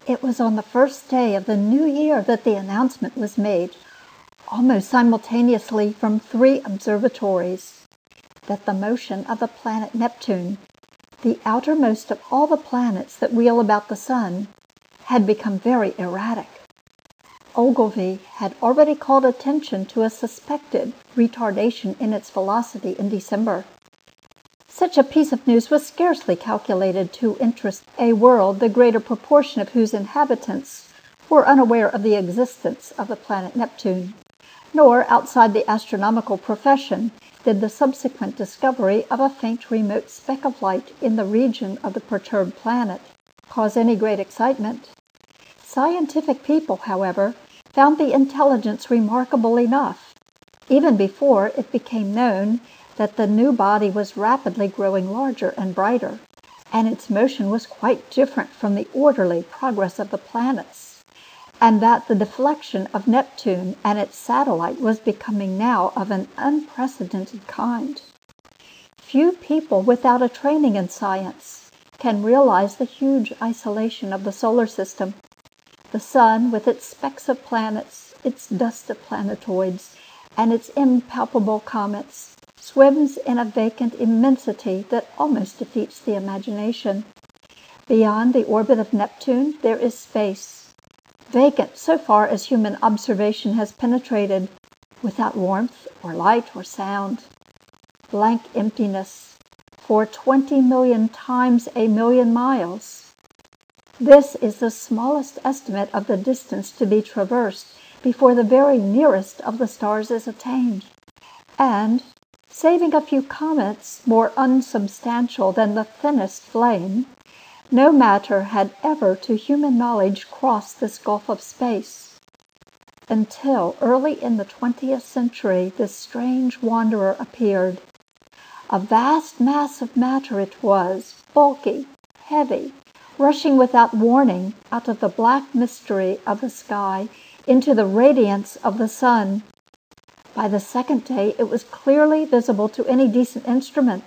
It was on the first day of the new year that the announcement was made, almost simultaneously from 3 observatories, that the motion of the planet Neptune, the outermost of all the planets that wheel about the sun, had become very erratic. Ogilvy had already called attention to a suspected retardation in its velocity in December. Such a piece of news was scarcely calculated to interest a world the greater proportion of whose inhabitants were unaware of the existence of the planet Neptune, nor outside the astronomical profession did the subsequent discovery of a faint remote speck of light in the region of the perturbed planet cause any great excitement. Scientific people, however, found the intelligence remarkable enough, even before it became known that the new body was rapidly growing larger and brighter, and its motion was quite different from the orderly progress of the planets, and that the deflection of Neptune and its satellite was becoming now of an unprecedented kind. Few people without a training in science can realize the huge isolation of the solar system. The sun, with its specks of planets, its dust of planetoids, and its impalpable comets, swims in a vacant immensity that almost defeats the imagination. Beyond the orbit of Neptune there is space, vacant so far as human observation has penetrated, without warmth or light or sound. Blank emptiness for 20 million times a million miles. This is the smallest estimate of the distance to be traversed before the very nearest of the stars is attained. And, saving a few comets more unsubstantial than the thinnest flame, no matter had ever to human knowledge crossed this gulf of space. Until early in the 20th century this strange wanderer appeared. A vast mass of matter it was, bulky, heavy, rushing without warning out of the black mystery of the sky into the radiance of the sun. By the second day it was clearly visible to any decent instrument,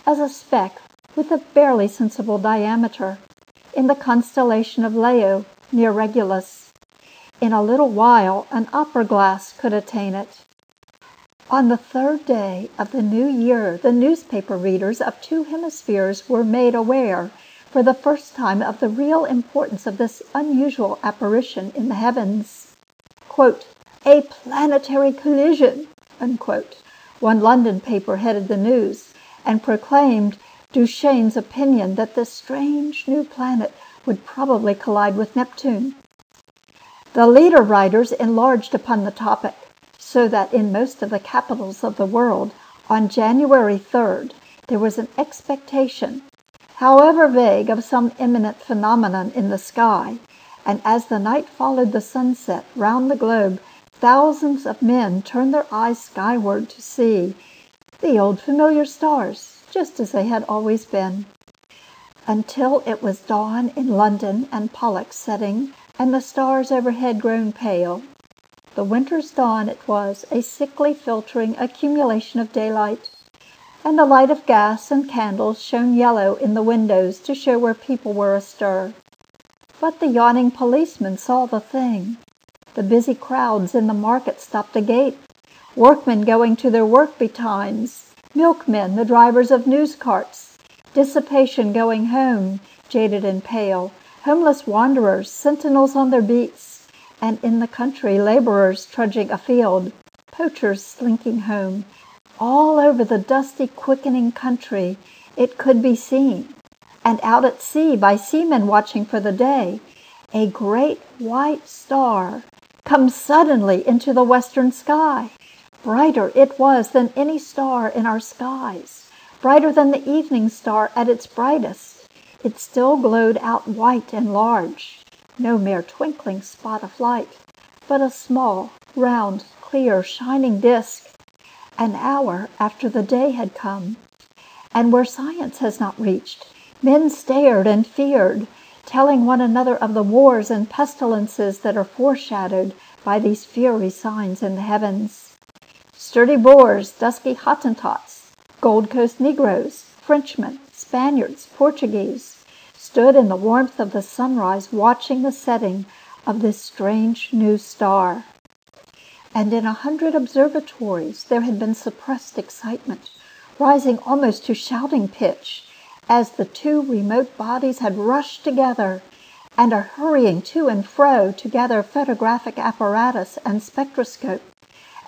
as a speck with a barely sensible diameter, in the constellation of Leo, near Regulus. In a little while an opera glass could attain it. On the 3rd day of the new year the newspaper readers of 2 hemispheres were made aware for the first time of the real importance of this unusual apparition in the heavens. Quote, "A planetary collision," unquote. One London paper headed the news, and proclaimed Duchesne's opinion that this strange new planet would probably collide with Neptune. The leader writers enlarged upon the topic, so that in most of the capitals of the world, on January 3rd, there was an expectation, however vague, of some imminent phenomenon in the sky, and as the night followed the sunset round the globe, thousands of men turned their eyes skyward to see the old familiar stars, just as they had always been. Until it was dawn in London and Pollux setting, and the stars overhead grown pale. The winter's dawn it was, a sickly filtering accumulation of daylight, and the light of gas and candles shone yellow in the windows to show where people were astir. But the yawning policeman saw the thing. The busy crowds in the market stopped agape, workmen going to their work betimes, milkmen, the drivers of news carts, dissipation going home, jaded and pale, homeless wanderers, sentinels on their beats, and in the country laborers trudging afield, poachers slinking home. All over the dusty, quickening country it could be seen, and out at sea by seamen watching for the day, a great white star come suddenly into the western sky. Brighter it was than any star in our skies, brighter than the evening star at its brightest. It still glowed out white and large, no mere twinkling spot of light, but a small, round, clear, shining disk. An hour after the day had come, and where science has not reached, men stared and feared, telling one another of the wars and pestilences that are foreshadowed by these fiery signs in the heavens. Sturdy Boers, dusky Hottentots, Gold Coast Negroes, Frenchmen, Spaniards, Portuguese, stood in the warmth of the sunrise watching the setting of this strange new star. And in 100 observatories there had been suppressed excitement, rising almost to shouting pitch, as the two remote bodies had rushed together and are hurrying to and fro to gather photographic apparatus and spectroscope,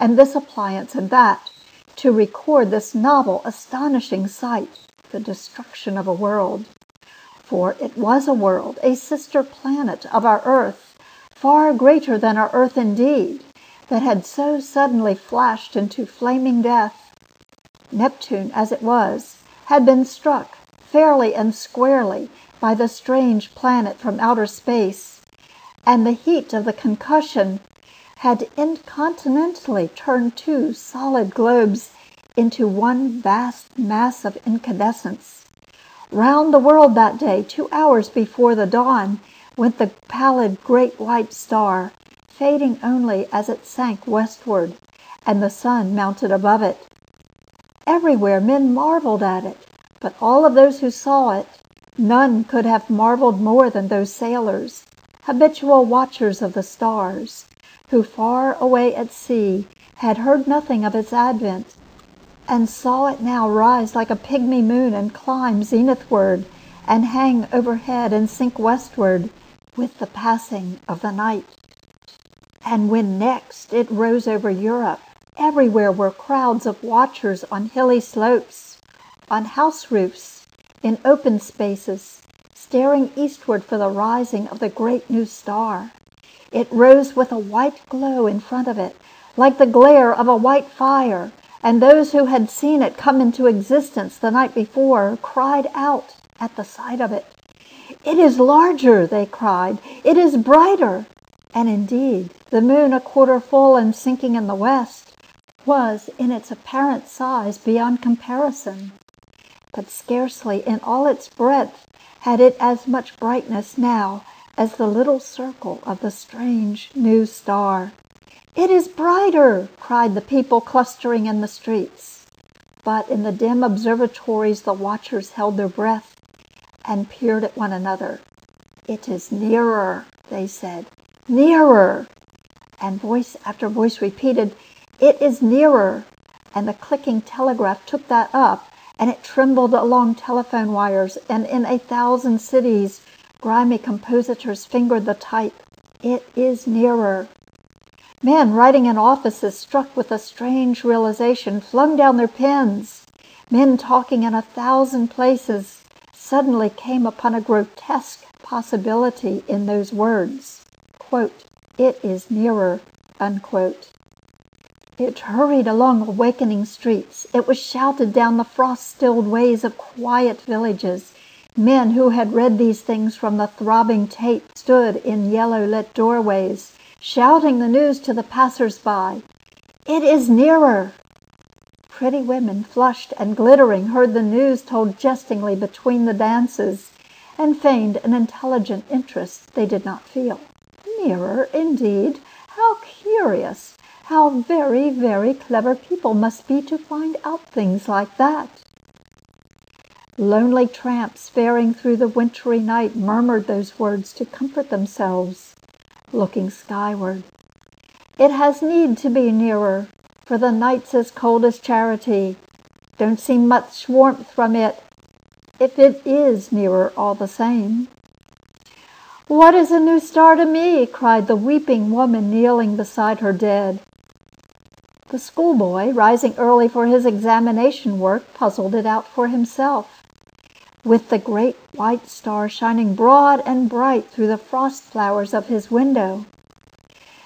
and this appliance and that, to record this novel, astonishing sight, the destruction of a world. For it was a world, a sister planet of our Earth, far greater than our Earth indeed, that had so suddenly flashed into flaming death. Neptune, as it was, had been struck fairly and squarely by the strange planet from outer space, and the heat of the concussion had incontinently turned two solid globes into one vast mass of incandescence. Round the world that day, 2 hours before the dawn, went the pallid great white star, fading only as it sank westward, and the sun mounted above it. Everywhere men marveled at it, but all of those who saw it, none could have marveled more than those sailors, habitual watchers of the stars, who far away at sea had heard nothing of its advent, and saw it now rise like a pygmy moon and climb zenithward, and hang overhead and sink westward with the passing of the night. And when next it rose over Europe, everywhere were crowds of watchers on hilly slopes, on house roofs, in open spaces, staring eastward for the rising of the great new star. It rose with a white glow in front of it, like the glare of a white fire, and those who had seen it come into existence the night before cried out at the sight of it. "It is larger," they cried. "It is brighter." And indeed, the moon, a quarter full and sinking in the west, was in its apparent size beyond comparison. But scarcely in all its breadth had it as much brightness now as the little circle of the strange new star. "It is brighter!" cried the people clustering in the streets. But in the dim observatories the watchers held their breath and peered at one another. "It is nearer," they said. "Nearer!" And voice after voice repeated, "It is nearer!" And the clicking telegraph took that up, and it trembled along telephone wires, and in 1,000 cities grimy compositors fingered the type. "It is nearer." Men writing in offices, struck with a strange realization, flung down their pens. Men talking in 1,000 places suddenly came upon a grotesque possibility in those words. Quote, "It is nearer." Unquote. It hurried along awakening streets. It was shouted down the frost-stilled ways of quiet villages. Men who had read these things from the throbbing tape stood in yellow-lit doorways, shouting the news to the passers-by. "It is nearer." Pretty women, flushed and glittering, heard the news told jestingly between the dances, and feigned an intelligent interest they did not feel. Nearer, indeed! How curious! How very, very clever people must be to find out things like that. Lonely tramps faring through the wintry night murmured those words to comfort themselves, looking skyward. "It has need to be nearer, for the night's as cold as charity. Don't see much warmth from it, if it is nearer all the same." "What is a new star to me?" cried the weeping woman kneeling beside her dead. The schoolboy, rising early for his examination work, puzzled it out for himself. With the great white star shining broad and bright through the frost flowers of his window.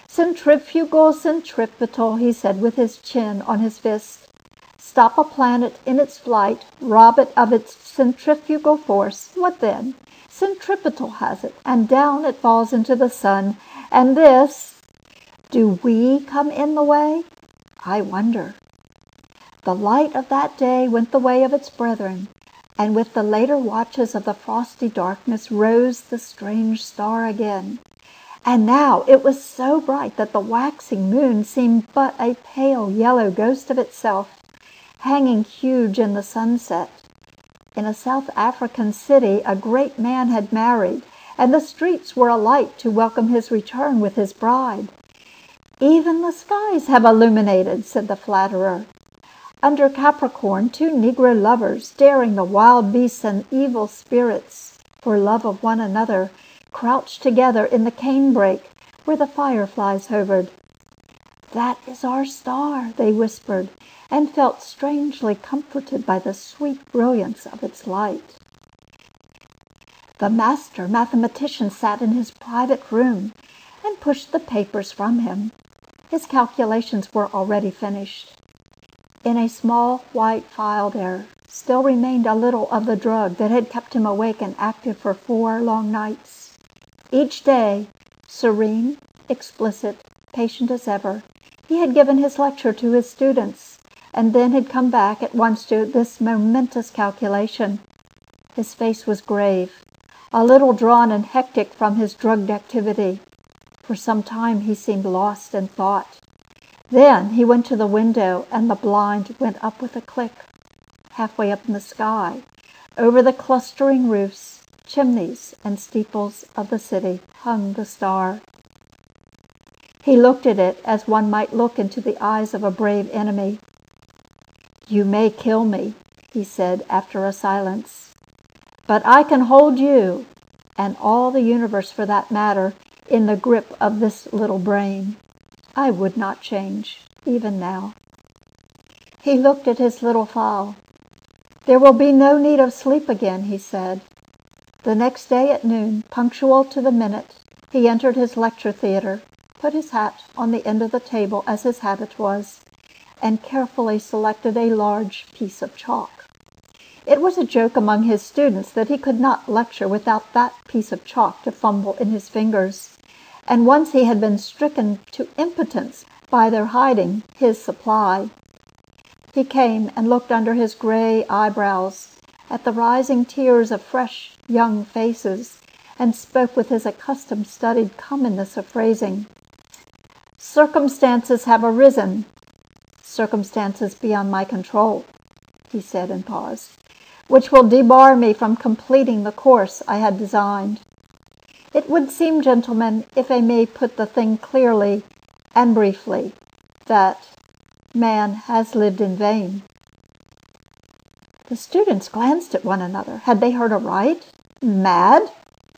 "Centrifugal, centripetal," he said with his chin on his fist. "Stop a planet in its flight, rob it of its centrifugal force. What then? Centripetal has it, and down it falls into the sun. And this, do we come in the way? I wonder." The light of that day went the way of its brethren, and with the later watches of the frosty darkness rose the strange star again. And now it was so bright that the waxing moon seemed but a pale yellow ghost of itself, hanging huge in the sunset. In a South African city a great man had married, and the streets were alight to welcome his return with his bride. "Even the skies have illuminated," said the flatterer. Under Capricorn, two Negro lovers, daring the wild beasts and evil spirits for love of one another, crouched together in the canebrake where the fireflies hovered. "That is our star," they whispered, and felt strangely comforted by the sweet brilliance of its light. The master mathematician sat in his private room and pushed the papers from him. His calculations were already finished. In a small white phial there still remained a little of the drug that had kept him awake and active for 4 long nights. Each day, serene, explicit, patient as ever, he had given his lecture to his students, and then had come back at once to this momentous calculation. His face was grave, a little drawn and hectic from his drugged activity. For some time he seemed lost in thought. Then he went to the window, and the blind went up with a click. Halfway up in the sky, over the clustering roofs, chimneys, and steeples of the city, hung the star. He looked at it as one might look into the eyes of a brave enemy. "You may kill me," he said after a silence, "but I can hold you, and all the universe for that matter, in the grip of this little brain. I would not change, even now." He looked at his little phial. "There will be no need of sleep again," he said. The next day at noon, punctual to the minute, he entered his lecture theatre, put his hat on the end of the table as his habit was, and carefully selected a large piece of chalk. It was a joke among his students that he could not lecture without that piece of chalk to fumble in his fingers, and once he had been stricken to impotence by their hiding his supply. He came and looked under his gray eyebrows at the rising tiers of fresh young faces, and spoke with his accustomed studied commonness of phrasing. "Circumstances have arisen, circumstances beyond my control," he said and paused, "which will debar me from completing the course I had designed. It would seem, gentlemen, if I may put the thing clearly and briefly, that man has lived in vain." The students glanced at one another. Had they heard aright? Mad?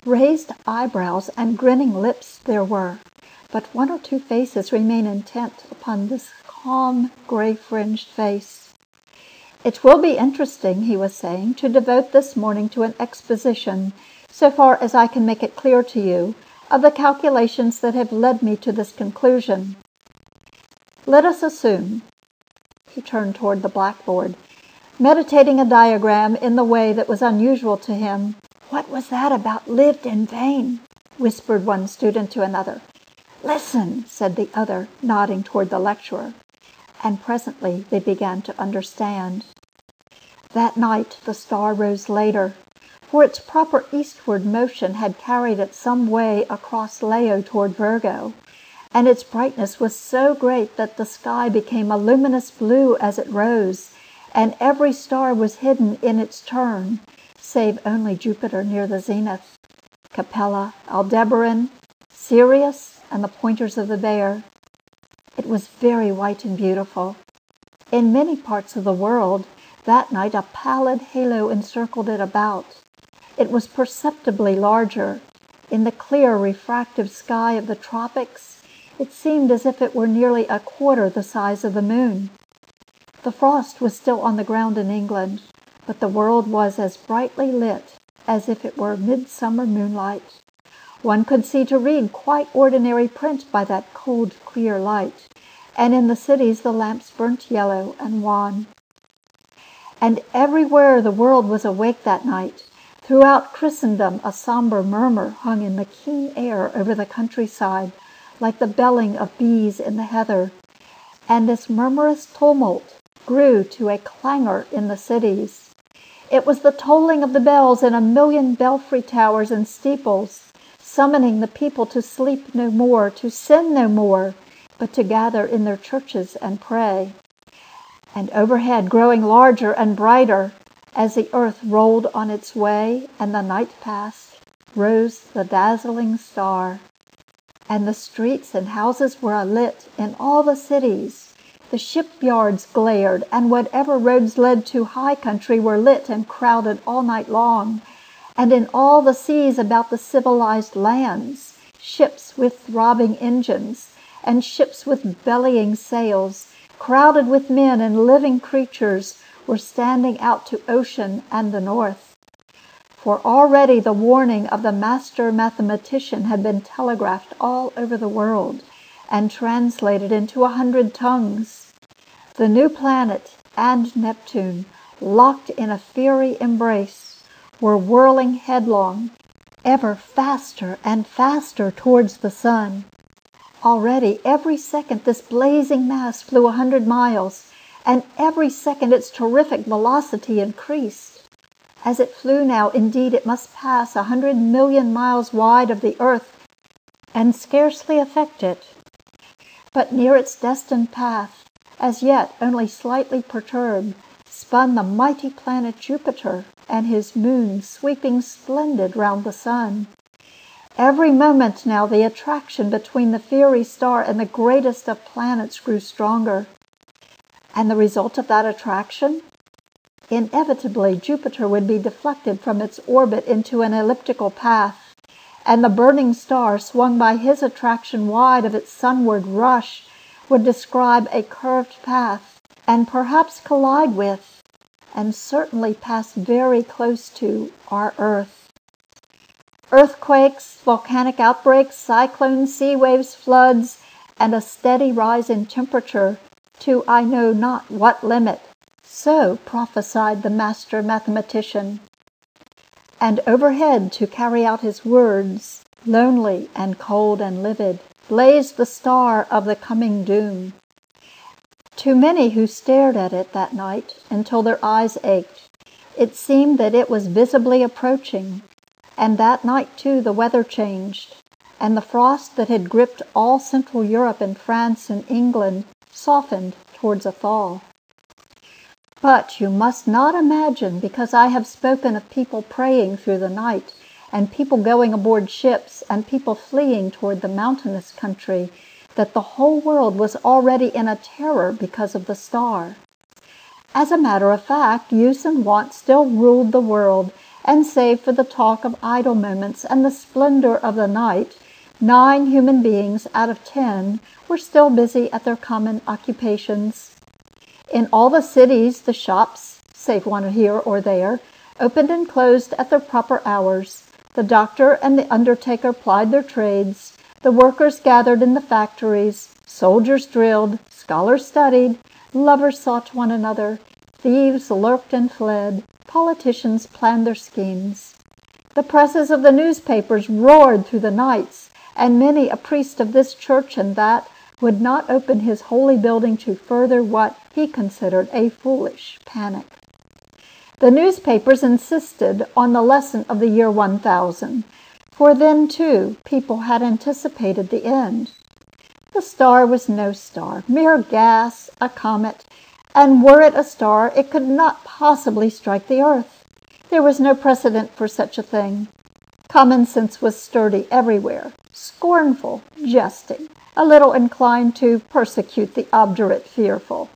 Raised eyebrows and grinning lips there were, but one or two faces remained intent upon this calm, gray-fringed face. "It will be interesting," he was saying, "to devote this morning to an exposition, so far as I can make it clear to you, of the calculations that have led me to this conclusion. Let us assume—" He turned toward the blackboard, meditating a diagram in the way that was unusual to him. "What was that about lived in vain?" whispered one student to another. "Listen," said the other, nodding toward the lecturer, and presently they began to understand. That night the star rose later, for its proper eastward motion had carried it some way across Leo toward Virgo, and its brightness was so great that the sky became a luminous blue as it rose, and every star was hidden in its turn, save only Jupiter near the zenith, Capella, Aldebaran, Sirius, and the pointers of the Bear. It was very white and beautiful. In many parts of the world, that night a pallid halo encircled it about. It was perceptibly larger. In the clear, refractive sky of the tropics, it seemed as if it were nearly a quarter the size of the moon. The frost was still on the ground in England, but the world was as brightly lit as if it were midsummer moonlight. One could see to read quite ordinary print by that cold, clear light, and in the cities the lamps burnt yellow and wan. And everywhere the world was awake that night. Throughout Christendom a somber murmur hung in the keen air over the countryside, like the belling of bees in the heather, and this murmurous tumult grew to a clangor in the cities. It was the tolling of the bells in a million belfry towers and steeples, summoning the people to sleep no more, to sin no more, but to gather in their churches and pray. And overhead, growing larger and brighter, As the earth rolled on its way and the night passed, rose the dazzling star, and the streets and houses were alit in all the cities. The shipyards glared, and whatever roads led to high country were lit and crowded all night long. And in all the seas about the civilized lands, ships with throbbing engines, and ships with bellying sails, crowded with men and living creatures, were standing out to ocean and the north. For already the warning of the master mathematician had been telegraphed all over the world, and translated into 100 tongues. The new planet and Neptune, locked in a fiery embrace, were whirling headlong, ever faster and faster towards the sun. Already, every second, this blazing mass flew 100 miles, and every second its terrific velocity increased. As it flew now, indeed, it must pass 100 million miles wide of the earth and scarcely affect it. But near its destined path, as yet only slightly perturbed, spun the mighty planet Jupiter and his moon sweeping splendid round the sun. Every moment now the attraction between the fiery star and the greatest of planets grew stronger. And the result of that attraction? Inevitably, Jupiter would be deflected from its orbit into an elliptical path, and the burning star, swung by his attraction wide of its sunward rush, would describe a curved path, and perhaps collide with, and certainly pass very close to, our Earth. Earthquakes, volcanic outbreaks, cyclones, sea waves, floods, and a steady rise in temperature to I know not what limit. So prophesied the master mathematician. And overhead, to carry out his words, lonely and cold and livid, blazed the star of the coming doom. To many who stared at it that night until their eyes ached, it seemed that it was visibly approaching. And that night, too, the weather changed, and the frost that had gripped all Central Europe and France and England softened towards a thaw. But you must not imagine, because I have spoken of people praying through the night, and people going aboard ships, and people fleeing toward the mountainous country, that the whole world was already in a terror because of the star. As a matter of fact, use and wont still ruled the world, and save for the talk of idle moments and the splendor of the night, 9 human beings out of 10 were still busy at their common occupations. In all the cities, the shops, save one here or there, opened and closed at their proper hours. The doctor and the undertaker plied their trades. The workers gathered in the factories. Soldiers drilled. Scholars studied. Lovers sought one another. Thieves lurked and fled. Politicians planned their schemes. The presses of the newspapers roared through the nights, and many a priest of this church and that would not open his holy building to further what he considered a foolish panic. The newspapers insisted on the lesson of the year 1000, for then, too, people had anticipated the end. The star was no star, mere gas, a comet, and were it a star, it could not possibly strike the earth. There was no precedent for such a thing. Common sense was sturdy everywhere, scornful, jesting, a little inclined to persecute the obdurate fearful.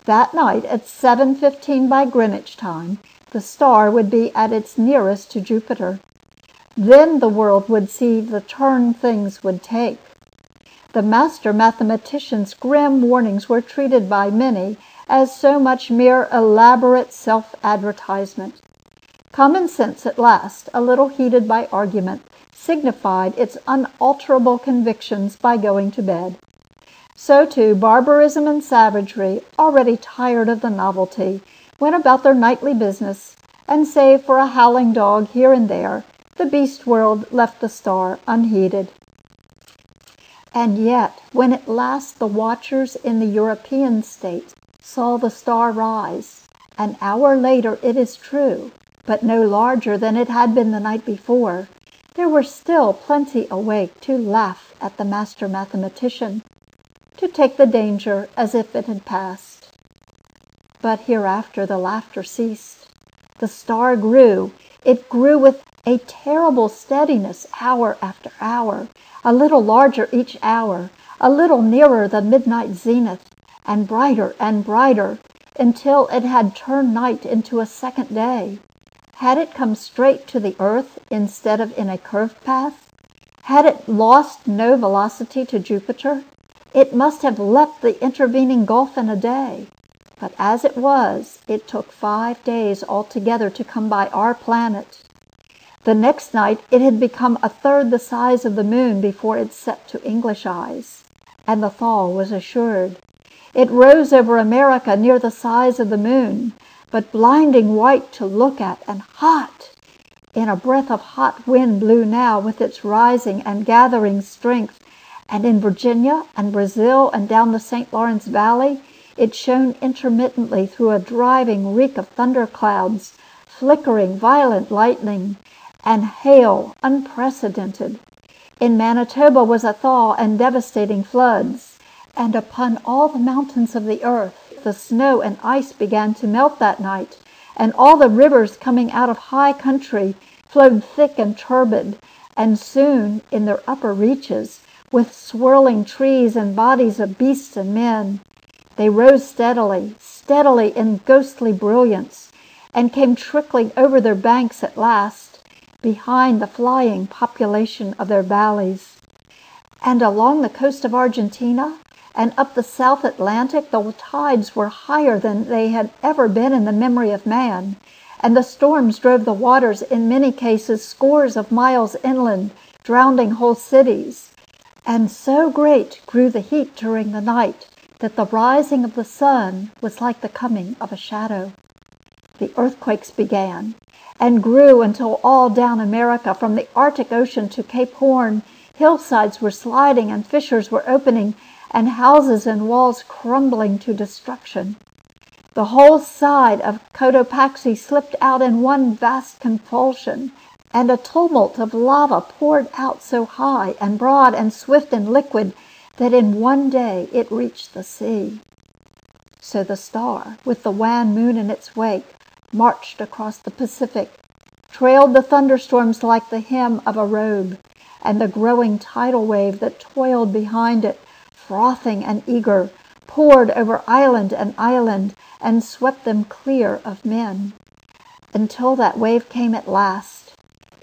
That night, at 7:15 by Greenwich time, the star would be at its nearest to Jupiter. Then the world would see the turn things would take. The master mathematician's grim warnings were treated by many as so much mere elaborate self-advertisement. Common sense at last, a little heated by argument, signified its unalterable convictions by going to bed. So too barbarism and savagery, already tired of the novelty, went about their nightly business, and save for a howling dog here and there, the beast world left the star unheeded. And yet, when at last the watchers in the European states saw the star rise, an hour later it is true, but no larger than it had been the night before, there were still plenty awake to laugh at the master mathematician, to take the danger as if it had passed. But hereafter the laughter ceased. The star grew. It grew with a terrible steadiness hour after hour, a little larger each hour, a little nearer the midnight zenith, and brighter, until it had turned night into a second day. Had it come straight to the earth instead of in a curved path? Had it lost no velocity to Jupiter? It must have leapt the intervening gulf in a day. But as it was, it took 5 days altogether to come by our planet. The next night it had become a third the size of the moon before it set to English eyes, and the thaw was assured. It rose over America near the size of the moon, but blinding white to look at and hot. In a breath of hot wind blew now with its rising and gathering strength, and in Virginia and Brazil and down the St. Lawrence Valley it shone intermittently through a driving reek of thunderclouds, flickering violent lightning, and hail unprecedented. In Manitoba was a thaw and devastating floods, and upon all the mountains of the earth the snow and ice began to melt that night, and all the rivers coming out of high country flowed thick and turbid, and soon in their upper reaches, with swirling trees and bodies of beasts and men, they rose steadily in ghostly brilliance, and came trickling over their banks at last, behind the flying population of their valleys. And along the coast of Argentina and up the South Atlantic the tides were higher than they had ever been in the memory of man, and the storms drove the waters in many cases scores of miles inland, drowning whole cities. And so great grew the heat during the night that the rising of the sun was like the coming of a shadow. The earthquakes began, and grew until all down America, from the Arctic Ocean to Cape Horn, hillsides were sliding and fissures were opening, and houses and walls crumbling to destruction. The whole side of Cotopaxi slipped out in one vast convulsion, and a tumult of lava poured out so high and broad and swift and liquid that in one day it reached the sea. So the star, with the wan moon in its wake, marched across the Pacific, trailed the thunderstorms like the hem of a robe, and the growing tidal wave that toiled behind it, frothing and eager, poured over island and swept them clear of men, until that wave came at last,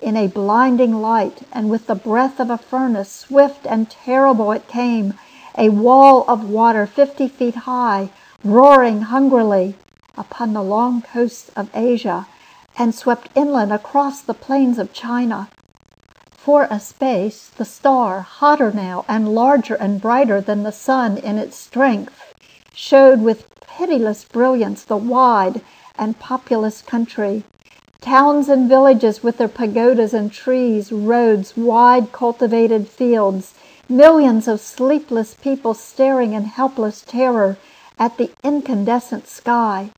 in a blinding light, and with the breath of a furnace, swift and terrible it came, a wall of water 50 feet high, roaring hungrily upon the long coasts of Asia, and swept inland across the plains of China. For a space the star, hotter now and larger and brighter than the sun in its strength, showed with pitiless brilliance the wide and populous country, towns and villages with their pagodas and trees, roads, wide cultivated fields, millions of sleepless people staring in helpless terror at the incandescent sky.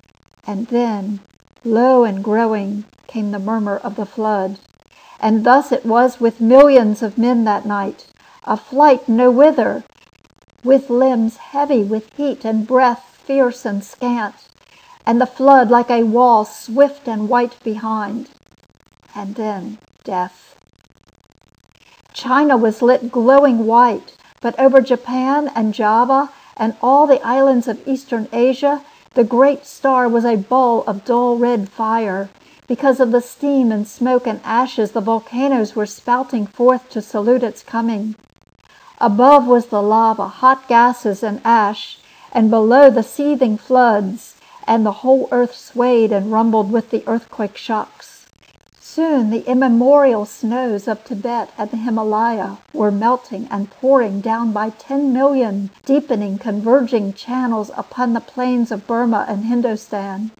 And then, low and growing, came the murmur of the flood. And thus it was with millions of men that night, a flight no whither, with limbs heavy with heat and breath fierce and scant, and the flood like a wall swift and white behind. And then death. China was lit glowing white, but over Japan and Java and all the islands of Eastern Asia, the great star was a ball of dull red fire, because of the steam and smoke and ashes the volcanoes were spouting forth to salute its coming. Above was the lava, hot gases and ash, and below the seething floods, and the whole earth swayed and rumbled with the earthquake shocks. Soon the immemorial snows of Tibet and the Himalaya were melting and pouring down by 10 million deepening, converging channels upon the plains of Burma and Hindustan.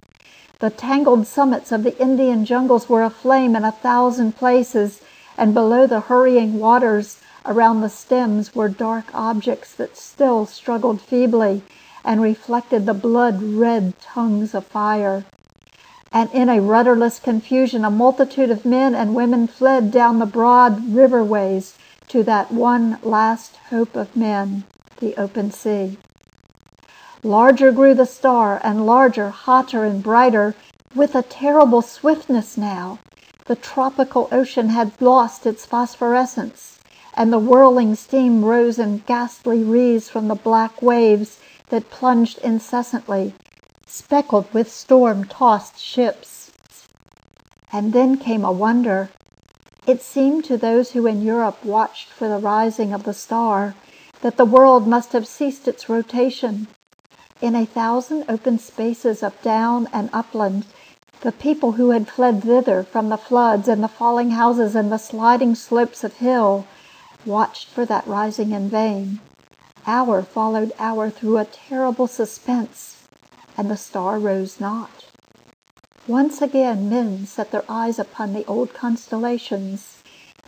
The tangled summits of the Indian jungles were aflame in 1,000 places, and below the hurrying waters around the stems were dark objects that still struggled feebly and reflected the blood-red tongues of fire. And in a rudderless confusion a multitude of men and women fled down the broad riverways to that one last hope of men, the open sea. Larger grew the star, and larger, hotter and brighter, With a terrible swiftness now, the tropical ocean had lost its phosphorescence, and the whirling steam rose in ghastly wreaths from the black waves that plunged incessantly, speckled with storm-tossed ships. And then came a wonder. It seemed to those who in Europe watched for the rising of the star that the world must have ceased its rotation. In 1,000 open spaces of down and upland, the people who had fled thither from the floods and the falling houses and the sliding slopes of hill watched for that rising in vain. Hour followed hour through a terrible suspense, and the star rose not. Once again men set their eyes upon the old constellations.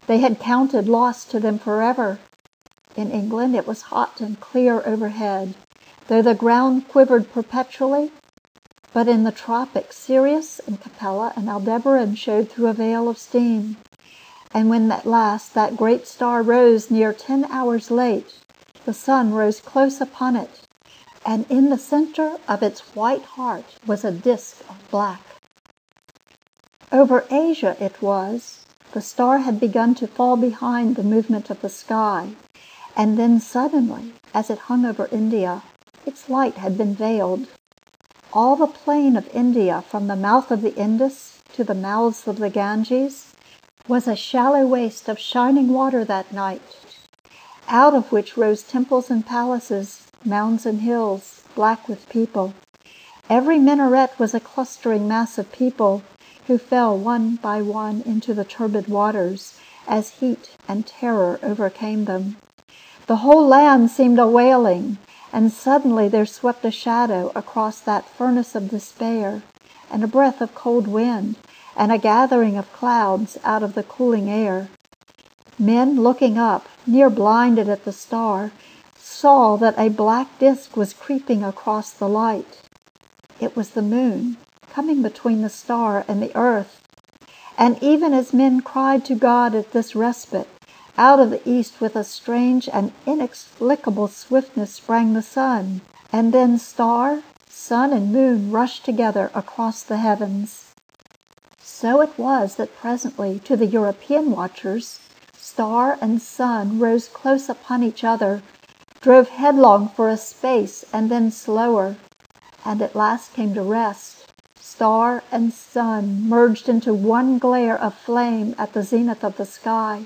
They had counted lost to them forever. In England it was hot and clear overhead, though the ground quivered perpetually. But in the tropics Sirius and Capella and Aldebaran showed through a veil of steam. And when at last that great star rose near 10 hours late, the sun rose close upon it, and in the center of its white heart was a disk of black. Over Asia it was. The star had begun to fall behind the movement of the sky, and then suddenly, as it hung over India, its light had been veiled. All the plain of India, from the mouth of the Indus to the mouths of the Ganges, was a shallow waste of shining water that night, out of which rose temples and palaces, mounds and hills, black with people. Every minaret was a clustering mass of people who fell one by one into the turbid waters as heat and terror overcame them. The whole land seemed a wailing, and suddenly there swept a shadow across that furnace of despair, and a breath of cold wind, and a gathering of clouds out of the cooling air. Men looking up, near blinded at the star, saw that a black disk was creeping across the light. It was the moon, coming between the star and the earth. And even as men cried to God at this respite, out of the east with a strange and inexplicable swiftness sprang the sun, and then star, sun, and moon rushed together across the heavens. So it was that presently, to the European watchers, star and sun rose close upon each other, drove headlong for a space, and then slower, and at last came to rest. Star and sun merged into one glare of flame at the zenith of the sky.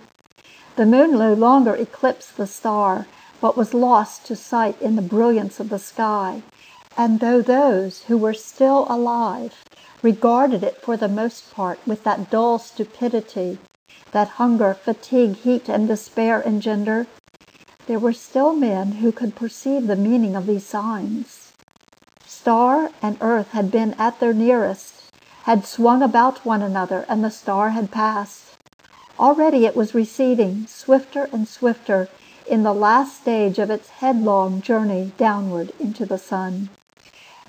The moon no longer eclipsed the star, but was lost to sight in the brilliance of the sky. And though those who were still alive regarded it for the most part with that dull stupidity that hunger, fatigue, heat, and despair engender, there were still men who could perceive the meaning of these signs. Star and earth had been at their nearest, had swung about one another, and the star had passed. Already it was receding, swifter and swifter, in the last stage of its headlong journey downward into the sun.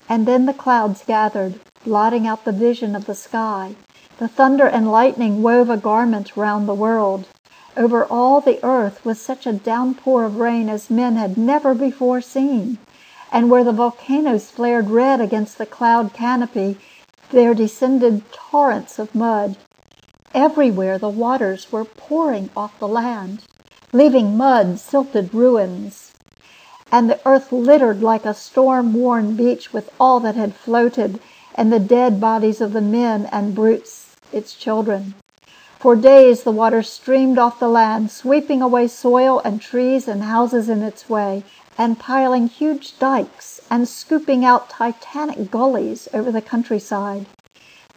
And then the clouds gathered, blotting out the vision of the sky. The thunder and lightning wove a garment round the world. Over all the earth was such a downpour of rain as men had never before seen. And where the volcanoes flared red against the cloud canopy, there descended torrents of mud. Everywhere the waters were pouring off the land, leaving mud-silted ruins. And the earth littered like a storm-worn beach with all that had floated, and the dead bodies of the men and brutes, its children. For days the water streamed off the land, sweeping away soil and trees and houses in its way, and piling huge dikes and scooping out titanic gullies over the countryside.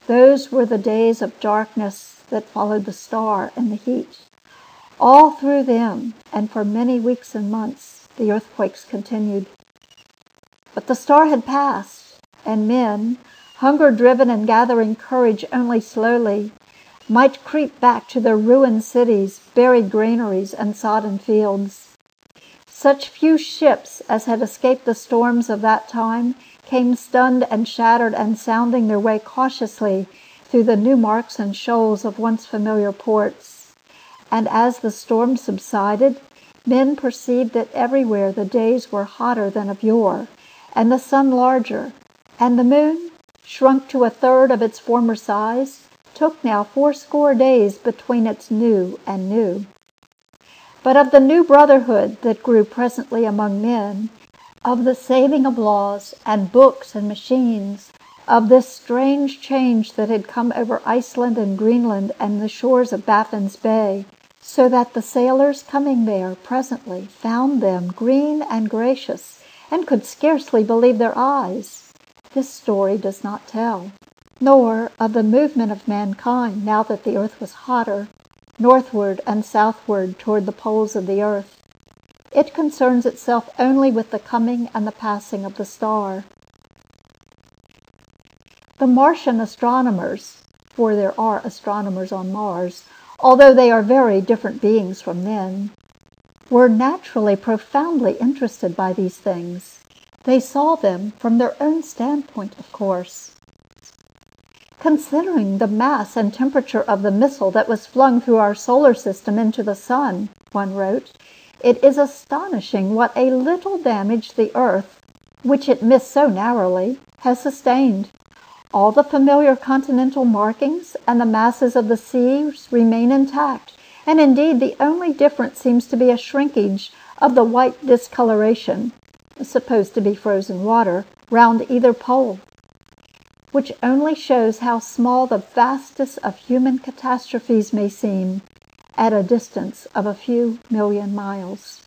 Those were the days of darkness that followed the star and the heat. All through them, and for many weeks and months, the earthquakes continued. But the star had passed, and men, hunger-driven and gathering courage only slowly, might creep back to their ruined cities, buried granaries, and sodden fields. Such few ships as had escaped the storms of that time came stunned and shattered and sounding their way cautiously through the new marks and shoals of once familiar ports. And as the storm subsided, men perceived that everywhere the days were hotter than of yore, and the sun larger, and the moon shrunk to a third of its former size, took now 80 days between its new and new. But of the new brotherhood that grew presently among men, of the saving of laws and books and machines, of this strange change that had come over Iceland and Greenland and the shores of Baffin's Bay, so that the sailors coming there presently found them green and gracious, and could scarcely believe their eyes, this story does not tell. Nor of the movement of mankind now that the earth was hotter, northward and southward toward the poles of the earth. It concerns itself only with the coming and the passing of the star. The Martian astronomers, for there are astronomers on Mars, although they are very different beings from men, were naturally profoundly interested by these things. They saw them from their own standpoint, of course. Considering the mass and temperature of the missile that was flung through our solar system into the sun, one wrote, it is astonishing what a little damage the earth, which it missed so narrowly, has sustained. All the familiar continental markings and the masses of the seas remain intact, and indeed the only difference seems to be a shrinkage of the white discoloration, supposed to be frozen water, round either pole, which only shows how small the vastest of human catastrophes may seem at a distance of a few million miles.